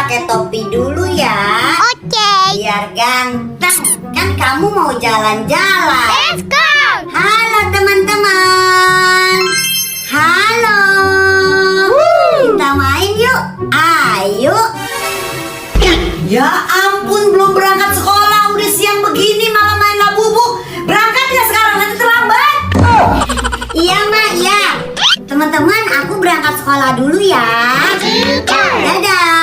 pakai topi dulu ya. Oke. Biar ganteng. Kan kamu mau jalan-jalan. Let's go. Halo teman-teman. Halo. Kita main yuk. Ayo. Ya ampun, belum berangkat sekolah. Udah siang begini malah main labubu. Berangkat ya sekarang, nanti terlambat. Iya mak, iya. Teman-teman, aku berangkat sekolah dulu ya. Dadah.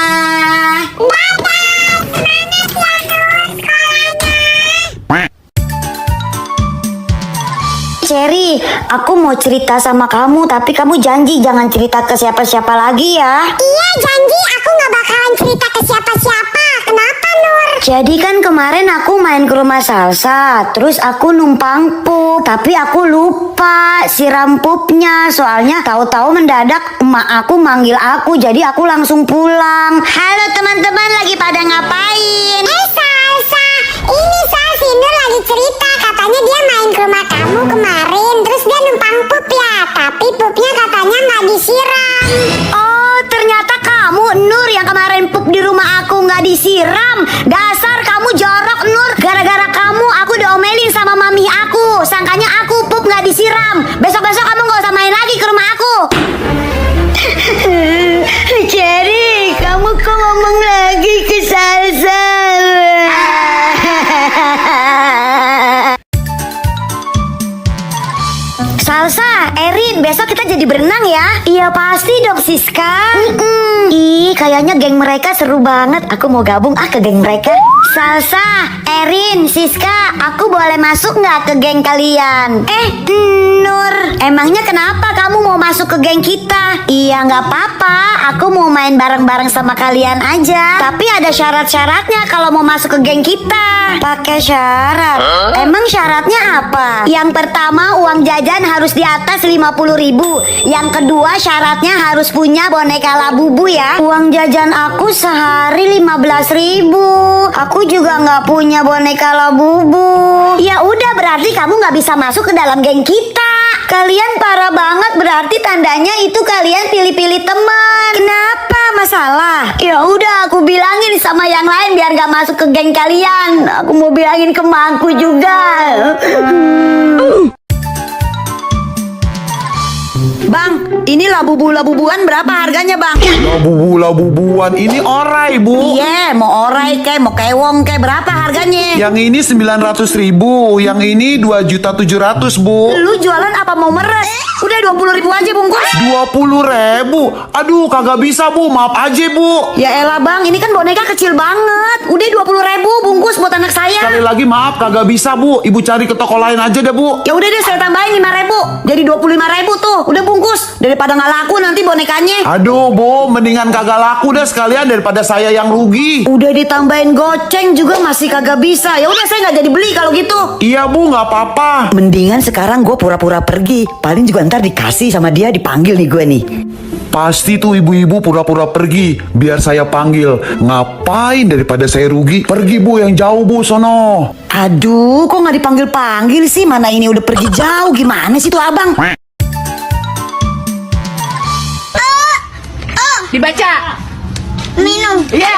Cherry, aku mau cerita sama kamu, tapi kamu janji jangan cerita ke siapa-siapa lagi ya. Iya, janji aku nggak bakalan cerita ke siapa-siapa. Kenapa, Nur? Jadi kan kemarin aku main ke rumah Salsa, terus aku numpang pup, tapi aku lupa siram pupnya. Soalnya tahu-tahu mendadak emak aku manggil aku, jadi aku langsung pulang. Halo teman-teman, lagi pada ngapain? Salsa, ini si Nur lagi cerita katanya dia main ke rumah kamu kemarin, terus dia numpang pup ya, tapi pupnya katanya nggak disiram. Oh, ternyata kamu Nur yang kemarin pup di rumah aku nggak disiram. Dasar kamu jorok Nur. Gara-gara kamu aku diomelin sama mami aku. Sangkanya aku pup nggak disiram. Besok-besok kamu nggak usah main lagi ke rumah aku. Cherry, kamu kok ngomong lagi ke Salsa? Salsa, Erin, besok kita jadi berenang ya? Iya pasti dong Siska. Ih, kayaknya geng mereka seru banget. Aku mau gabung ke geng mereka. Salsa, Erin, Siska, aku boleh masuk nggak ke geng kalian? Nur, emangnya kenapa kamu mau masuk ke geng kita? Iya nggak apa-apa, aku mau main bareng-bareng sama kalian aja. Tapi ada syarat-syaratnya kalau mau masuk ke geng kita. Pakai syarat? Emang syaratnya apa? Yang pertama uang jajan harus di atas 50.000. Yang kedua syaratnya harus punya boneka Labubu ya. Uang jajan aku sehari 15.000. Aku juga nggak punya boneka Labubu. Ya udah, berarti kamu nggak bisa masuk ke dalam geng kita. Kalian parah banget, berarti tandanya itu kalian pilih-pilih teman. Kenapa? Masalah? Ya udah, aku bilangin sama yang lain biar nggak masuk ke geng kalian. Aku mau bilangin ke mangku juga. Bang, ini labubuan berapa harganya bang? Labubuan ini orai bu. Iya, mau orai kek, mau kewong kek, berapa harganya? Yang ini 900.000, yang ini 2.700.000 bu. Lu jualan apa mau meres? Udah 20.000 aja bungkus. 20.000? Aduh kagak bisa bu, maaf aja bu. Ya elah bang, ini kan boneka kecil banget. Udah 20.000 bungkus buat anak saya. Sekali lagi maaf kagak bisa bu, ibu cari ke toko lain aja deh bu. Ya udah deh, saya tambahin 5.000, jadi 25.000 tuh. Udah bungkus, daripada nggak laku nanti bonekanya. Aduh bu, mendingan kagak laku deh sekalian daripada saya yang rugi. Udah ditambahin goceng juga masih kagak bisa. Ya udah, saya nggak jadi beli kalau gitu. Iya bu, nggak apa-apa. Mendingan sekarang gue pura-pura pergi. Paling juga ntar dikasih sama dia, dipanggil nih gue nih. Pasti tuh ibu-ibu pura-pura pergi biar saya panggil. Ngapain daripada saya rugi? Pergi bu, yang jauh bu, sono. Aduh, kok nggak dipanggil-panggil sih? Mana ini udah pergi jauh. Gimana sih tuh abang? Dibaca. Minum. Ya.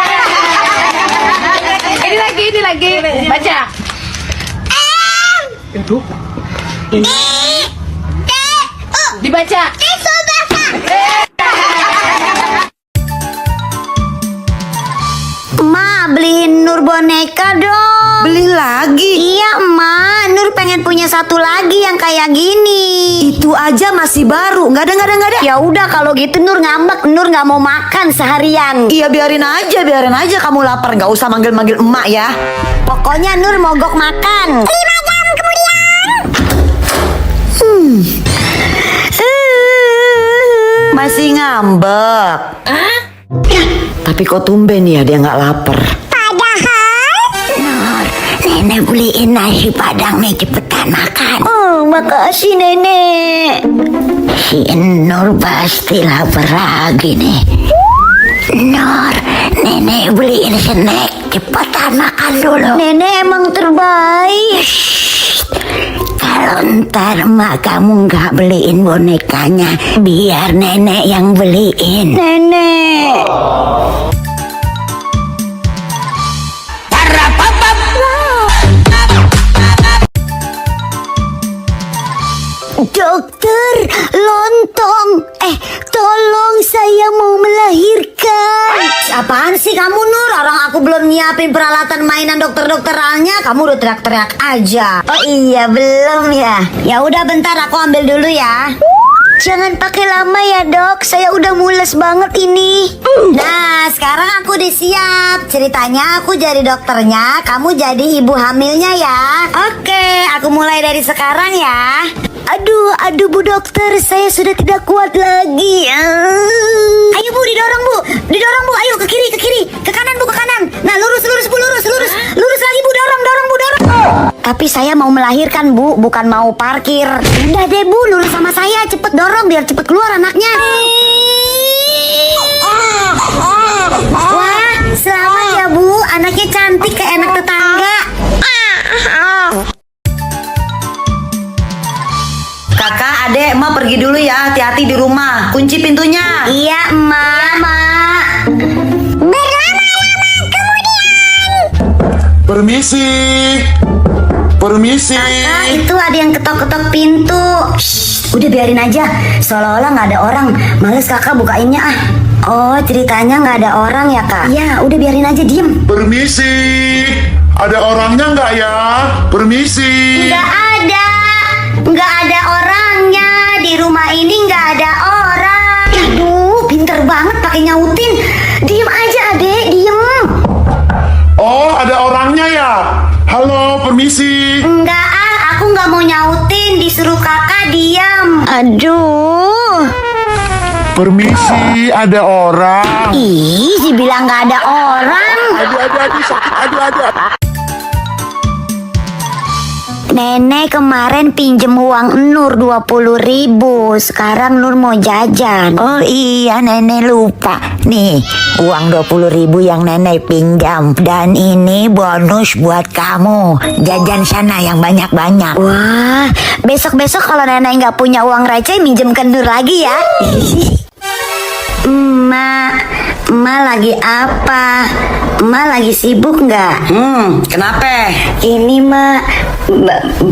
Ini lagi. Baca. Dibaca. Ma, beliin Nur boneka dong. Beli lagi? Iya Ma, Nur pengen punya satu lagi yang kayak gini. Itu aja masih baru. Nggak ada. Ya udah kalau gitu Nur ngambek, Nur nggak mau makan seharian. Iya biarin aja kamu lapar. Nggak usah manggil-manggil emak ya. Pokoknya Nur mogok makan. 5 jam kemudian. Masih ngambek. Tapi kok tumben ya dia nggak lapar. Padahal Nur, Nenek beliin nasi padang nih, cepetan makan. Oh, makasih Nenek. Si Nur pasti lapar lagi nih. Nur, Nenek beliin snack, cepetan makan dulu. Nenek emang terbaik. Kalau ntar mak kamu nggak beliin bonekanya, biar Nenek yang beliin. Nenek. Dokter, lontong. Tolong saya mau melahirkan. Apaan sih kamu Nur? Orang aku belum nyiapin peralatan mainan dokter-dokterannya, kamu udah teriak-teriak aja. Oh iya, belum ya. Ya udah bentar aku ambil dulu ya. Jangan pakai lama ya dok, saya udah mules banget ini. Nah sekarang aku udah siap. Ceritanya aku jadi dokternya, kamu jadi ibu hamilnya ya. Oke, aku mulai dari sekarang ya. Aduh bu dokter, saya sudah tidak kuat lagi. Ayo bu, didorong bu, ayo ke kiri, ke kanan bu, ke kanan. Nah lurus bu, lurus lagi bu, dorong bu. Tapi saya mau melahirkan bu, bukan mau parkir. Udah deh bu, lurus sama saya, cepet dorong biar cepet keluar anaknya. Wah, selamat ya bu, anaknya cantik kayak anak tetangga. Kakak, adek, emak pergi dulu ya. Hati-hati di rumah. Kunci pintunya. Iya emak. Permisi. Kakak, itu ada yang ketok-ketok pintu. Shh, udah biarin aja. Seolah-olah nggak ada orang. Males kakak bukainnya ah. Oh, ceritanya nggak ada orang ya kak? Iya, udah biarin aja, diem. Permisi. Ada orangnya nggak ya? Permisi. Nggak ada orangnya. Di rumah ini nggak ada orang. Aduh, pinter banget pakai nyautin. Diem aja adek, diem. Oh, ada orangnya ya? Halo, permisi. Enggak aku nggak mau nyautin. Disuruh kakak diam. Aduh. Permisi, ada orang. Ih, dibilang nggak ada orang. Aduh, sakit, aduh. Nenek kemarin pinjem uang Nur 20.000. Sekarang Nur mau jajan. Oh iya, nenek lupa. Nih, uang 20.000 yang nenek pinjam. Dan ini bonus buat kamu. Jajan sana yang banyak-banyak. Wah, besok-besok kalau nenek nggak punya uang receh minjem ke Nur lagi ya. Emak lagi apa? Emak lagi sibuk nggak? Kenapa? Ini mak,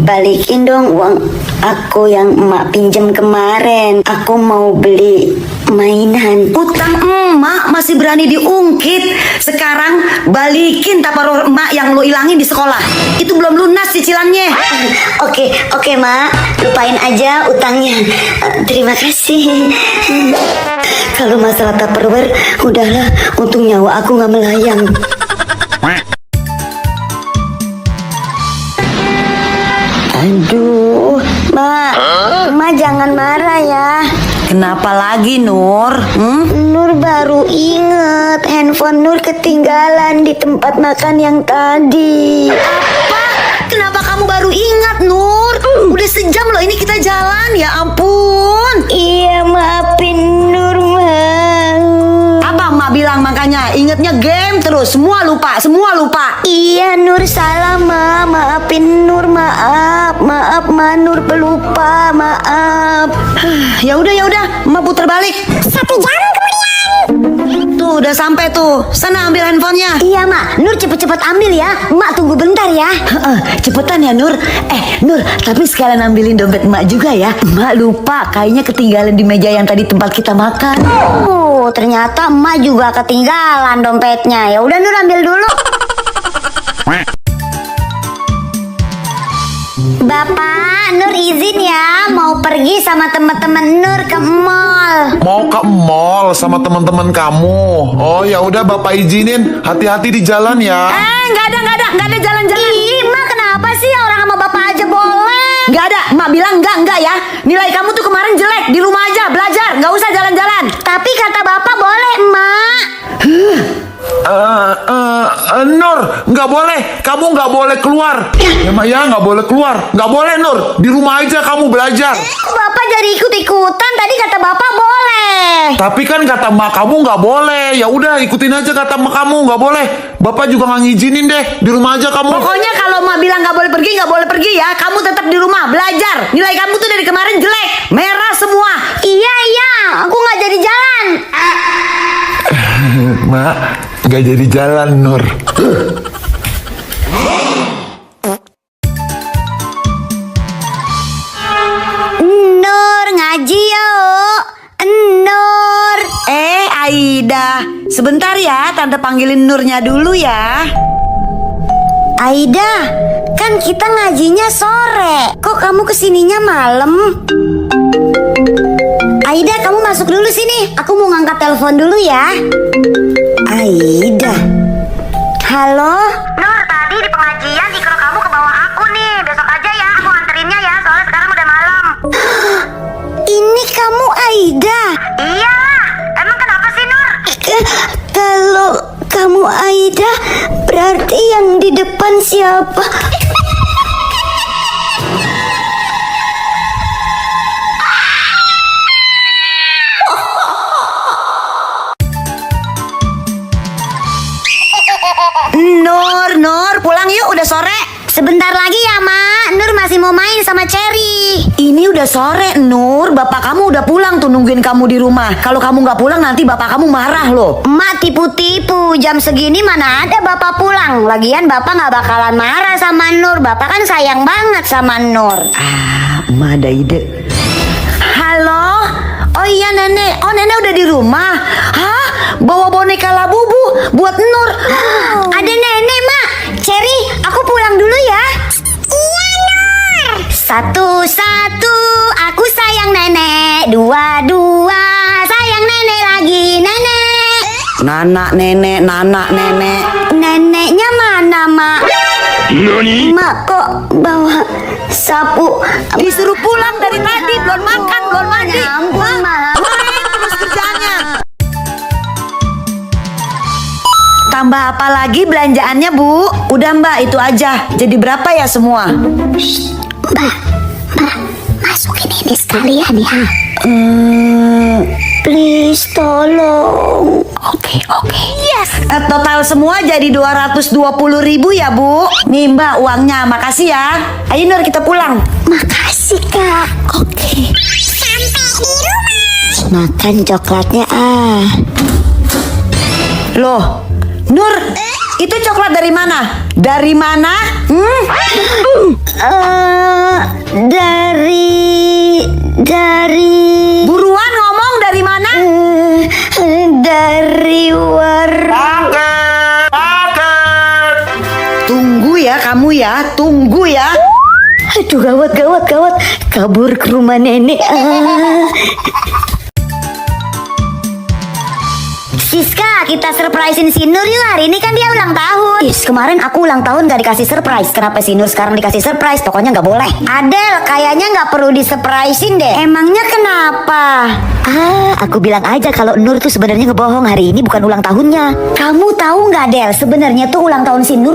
balikin dong uang aku yang emak pinjam kemarin. Aku mau beli mainan. Utang emak masih berani diungkit. Sekarang balikin taparor emak yang lo ilangin di sekolah. Itu belum lunas cicilannya. Oke mak, lupain aja utangnya. Terima kasih. Kalau masalah Tupperware, udahlah. Untung nyawa aku nggak melayang. Aduh, mak jangan marah ya. Kenapa lagi Nur? Nur baru inget handphone Nur ketinggalan di tempat makan yang tadi. Apa? Kenapa kamu baru ingat Nur? Udah sejam loh ini kita jalan, ya ampun. Iya, maafin Nur, Apa emak bilang makanya? Ingetnya game terus, semua lupa. Iya Nur salah maafin Nur, maaf Nur pelupa, maaf. Ya udah, emak putar balik. 1 jam kemudian. Tuh udah sampai tuh. Sana ambil handphonenya. Iya mak, Nur cepet-cepet ambil ya. Mak tunggu bentar ya. Cepetan ya Nur. Nur, tapi sekalian ambilin dompet emak juga ya. Emak lupa, kayaknya ketinggalan di meja yang tadi tempat kita makan. Oh, ternyata emak juga ketinggalan dompetnya. Ya udah Nur ambil dulu. Bapak, Nur izin ya mau pergi sama teman-teman Nur ke mall. Mau ke mall sama teman-teman kamu. Oh ya udah Bapak izinin. Hati-hati di jalan ya. Nggak ada jalan-jalan. Ih, Mak kenapa sih orang sama bapak aja boleh? Nggak ada, emak bilang enggak ya. Nilai kamu tuh kemarin jelek, di rumah aja belajar, nggak usah jalan-jalan. Tapi kata bapak boleh, Mak. Nur, nggak boleh. Kamu nggak boleh keluar. Ya Mak ya, nggak boleh keluar. Nggak boleh Nur. Di rumah aja kamu belajar. Kok bapak jadi ikut-ikutan? Tadi kata bapak boleh. Tapi kan kata mak kamu nggak boleh. Ya udah ikutin aja kata mak kamu nggak boleh. Bapak juga nggak ngizinin deh. Di rumah aja kamu. Pokoknya kalau emak bilang nggak boleh pergi ya. Kamu tetap di rumah belajar. Nilai kamu tuh dari kemarin jelek, merah semua. Iya, aku nggak jadi jalan. Mak, nggak jadi jalan Nur. Aida, sebentar ya, tante panggilin Nurnya dulu ya. Aida, kan kita ngajinya sore. Kok kamu kesininya malam? Aida, kamu masuk dulu sini. Aku mau ngangkat telepon dulu ya. Aida. Halo? Nur, tadi di pengajian ikro kamu ke bawah aku nih. Besok aja ya, aku anterinnya ya. Soalnya sekarang udah malam. Ini kamu Aida? Iya. Emang kenapa sih, Nur? Kalau kamu Aida, berarti yang di depan siapa? Nur, pulang yuk, udah sore. Sebentar lagi ya, Mak. Nur masih mau main sama Cherry. Ini udah sore, Nur. Bapak kamu udah pulang tuh nungguin kamu di rumah. Kalau kamu nggak pulang nanti bapak kamu marah loh. Emak tipu-tipu, jam segini mana ada bapak pulang. Lagian bapak nggak bakalan marah sama Nur. Bapak kan sayang banget sama Nur. Emak ada ide. Halo? Oh iya nenek. Oh nenek udah di rumah. Hah? Bawa boneka Labubu buat Nur. Ada nenek, Mak. Cherry, aku pulang dulu ya. Iya, Nur. Satu-satu, aku sayang nenek. Dua-dua, sayang nenek lagi, nenek. Nanak nenek. Neneknya mana, Mak? Mak kok bawa sapu? Disuruh pulang dari tadi, belum makan, belum mandi. Ya ampun, Mak. Main terus kerjanya. Tambah apa lagi belanjaannya, Bu? Udah Mbak, itu aja. Jadi berapa ya semua? Mbak, masukin ini sekalian ya. Please tolong. Oke. Yes. Total semua jadi 220.000 ya, Bu. Nih Mbak uangnya, makasih ya. Ayo Nur kita pulang. Makasih, Kak. Oke. Sampai di rumah. Makan coklatnya ah. Loh, Nur, itu coklat dari mana? Dari mana? Dari Buruan ngomong dari mana? dari Tunggu ya kamu ya, tunggu ya. Aduh, gawat. Kabur ke rumah nenek. Siska, kita surprisein si Nur yuk. Hari ini kan dia ulang tahun. Kemarin aku ulang tahun gak dikasih surprise. Kenapa si Nur sekarang dikasih surprise? Pokoknya gak boleh. Adel, kayaknya gak perlu disurprisein deh. Emangnya kenapa? Aku bilang aja kalau Nur tuh sebenarnya ngebohong. Hari ini bukan ulang tahunnya. Kamu tahu nggak, Del? Sebenarnya tuh ulang tahun si Nur